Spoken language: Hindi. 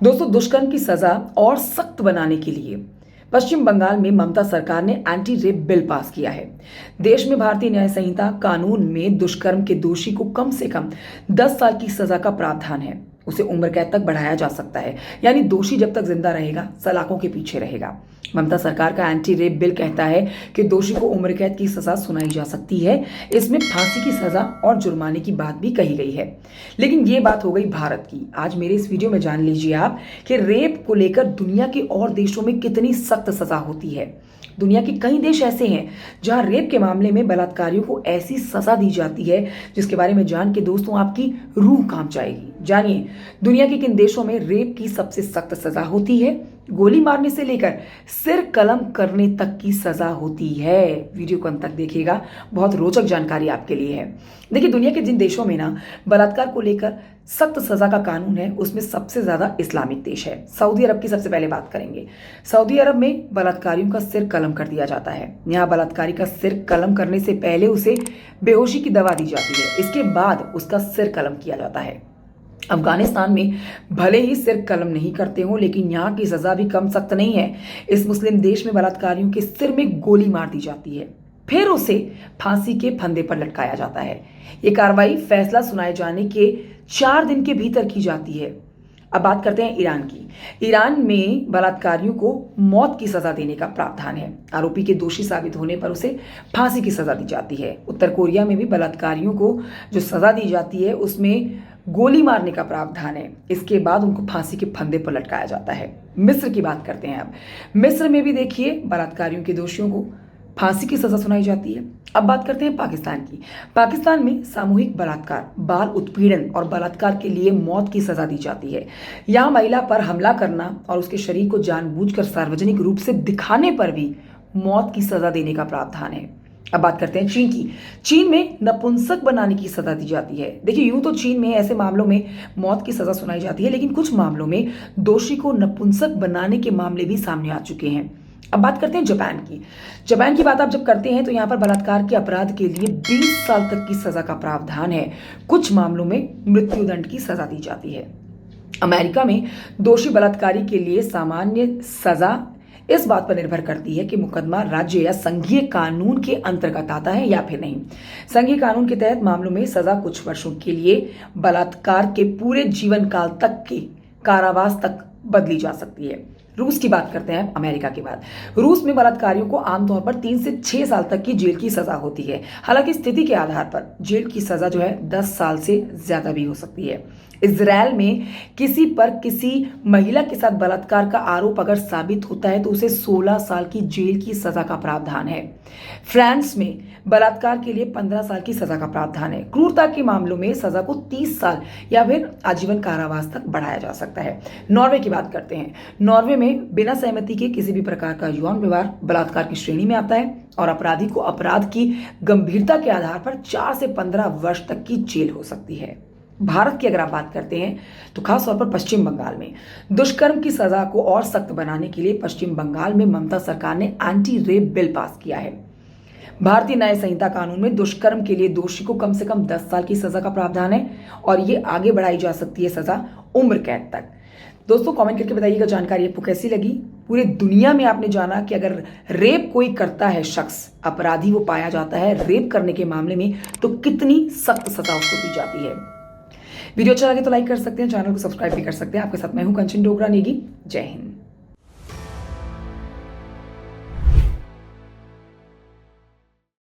दोस्तों, दुष्कर्म की सजा और सख्त बनाने के लिए पश्चिम बंगाल में ममता सरकार ने एंटी रेप बिल पास किया है। देश में भारतीय न्याय संहिता कानून में दुष्कर्म के दोषी को कम से कम 10 साल की सजा का प्रावधान है। उसे उम्र कैद तक बढ़ाया जा सकता है, यानी दोषी जब तक जिंदा रहेगा सलाखों के पीछे रहेगा। ममता सरकार का एंटी रेप बिल कहता है कि दोषी को उम्र कैद की सजा सुनाई जा सकती है। इसमें फांसी की सजा और जुर्माने की बात भी कही गई है। लेकिन ये बात हो गई भारत की। आज मेरे इस वीडियो में जान लीजिए आप कि रेप को लेकर दुनिया के और देशों में कितनी सख्त सजा होती है। दुनिया के कई देश ऐसे हैं जहां रेप के मामले में बलात्कारियों को ऐसी सजा दी जाती है जिसके बारे में जान के दोस्तों आपकी रूह कांप जाएगी। जानिए दुनिया के किन देशों में रेप की सबसे सख्त सजा होती है। गोली मारने से लेकर सिर कलम करने तक की सजा होती है। वीडियो को अंत तक देखिएगा, बहुत रोचक जानकारी आपके लिए है। देखिए, दुनिया के जिन देशों में ना बलात्कार को लेकर सख्त सजा का कानून है उसमें सबसे ज्यादा इस्लामिक देश है। सऊदी अरब की सबसे पहले बात करेंगे। सऊदी अरब में बलात्कारियों का सिर कलम कर दिया जाता है। यहाँ बलात्कारी का सिर कलम करने से पहले उसे बेहोशी की दवा दी जाती है, इसके बाद उसका सिर कलम किया जाता है। अफगानिस्तान में भले ही सिर कलम नहीं करते हो, लेकिन यहाँ की सजा भी कम सख्त नहीं है। इस मुस्लिम देश में बलात्कारियों के सिर में गोली मार दी जाती है, फिर उसे फांसी के फंदे पर लटकाया जाता है। ये कार्रवाई फैसला सुनाए जाने के 4 दिन के भीतर की जाती है। अब बात करते हैं ईरान की। ईरान में बलात्कारियों को मौत की सजा देने का प्रावधान है। आरोपी के दोषी साबित होने पर उसे फांसी की सजा दी जाती है। उत्तर कोरिया में भी बलात्कारियों को जो सजा दी जाती है उसमें गोली मारने का प्रावधान है। इसके बाद उनको फांसी के फंदे पर लटकाया जाता है। मिस्र की बात करते हैं अब। मिस्र में भी देखिए बलात्कारियों के दोषियों को फांसी की सजा सुनाई जाती है। अब बात करते हैं पाकिस्तान की। पाकिस्तान में सामूहिक बलात्कार, बाल उत्पीड़न और बलात्कार के लिए मौत की सजा दी जाती है। यहाँ महिला पर हमला करना और उसके शरीर को जानबूझकर सार्वजनिक रूप से दिखाने पर भी मौत की सजा देने का प्रावधान है। अब बात करते हैं चीन की। चीन में नपुंसक बनाने की सजा दी जाती है। देखिए, यूं तो चीन में ऐसे मामलों में मौत की सजा सुनाई जाती है, लेकिन कुछ मामलों में दोषी को नपुंसक बनाने के मामले भी सामने आ चुके हैं। अब बात करते हैं जापान की। जापान की बात आप जब करते हैं तो यहाँ पर बलात्कार के अपराध के लिए 20 साल तक की सजा का प्रावधान है। कुछ मामलों में मृत्युदंड की सजा दी जाती है। अमेरिका में दोषी बलात्कारी के लिए सामान्य सजा इस बात पर निर्भर करती है कि मुकदमा राज्य या संघीय कानून के अंतर्गत आता है या फिर नहीं। संघीय कानून के तहत मामलों में सजा कुछ वर्षों के लिए बलात्कार के पूरे जीवन काल तक के कारावास तक बदली जा सकती है। रूस की बात करते हैं अमेरिका के बाद। रूस में बलात्कारियों को आमतौर पर 3 से 6 साल तक की जेल की सजा होती है। हालांकि स्थिति के आधार पर जेल की सजा जो है 10 साल से ज्यादा भी हो सकती है। इजराइल में किसी पर किसी महिला के साथ बलात्कार का आरोप अगर साबित होता है तो उसे 16 साल की जेल की सजा का प्रावधान है। फ्रांस में बलात्कार के लिए 15 साल की सजा का प्रावधान है। क्रूरता के मामलों में सजा को 30 साल या फिर आजीवन कारावास तक बढ़ाया जा सकता है। नॉर्वे की बात करते हैं। नॉर्वे में बिना सहमति के किसी भी प्रकार का यौन व्यवहार बलात्कार की श्रेणी में आता है और अपराधी को अपराध की गंभीरता के आधार पर 4 से 15 वर्ष तक की जेल हो सकती है। भारत की अगर आप बात करते हैं तो खास तौर पर पश्चिम बंगाल में दुष्कर्म की सजा को और सख्त बनाने के लिए पश्चिम बंगाल में ममता सरकार ने एंटी रेप बिल पास किया है। भारतीय न्याय संहिता कानून में दुष्कर्म के लिए दोषी को कम से कम 10 साल की सजा का प्रावधान है और ये आगे बढ़ाई जा सकती है सजा उम्र कैद तक। दोस्तों, कमेंट करके बताइएगा जानकारी आपको कैसी लगी। पूरी दुनिया में आपने जाना कि अगर रेप कोई करता है शख्स, अपराधी वो पाया जाता है रेप करने के मामले में, तो कितनी सख्त सजा उसको दी जाती है। वीडियो अच्छा लगे तो लाइक कर सकते हैं, चैनल को सब्सक्राइब भी कर सकते हैं। आपके साथ मैं हूं कंचन डोगरा नेगी। जय हिंद।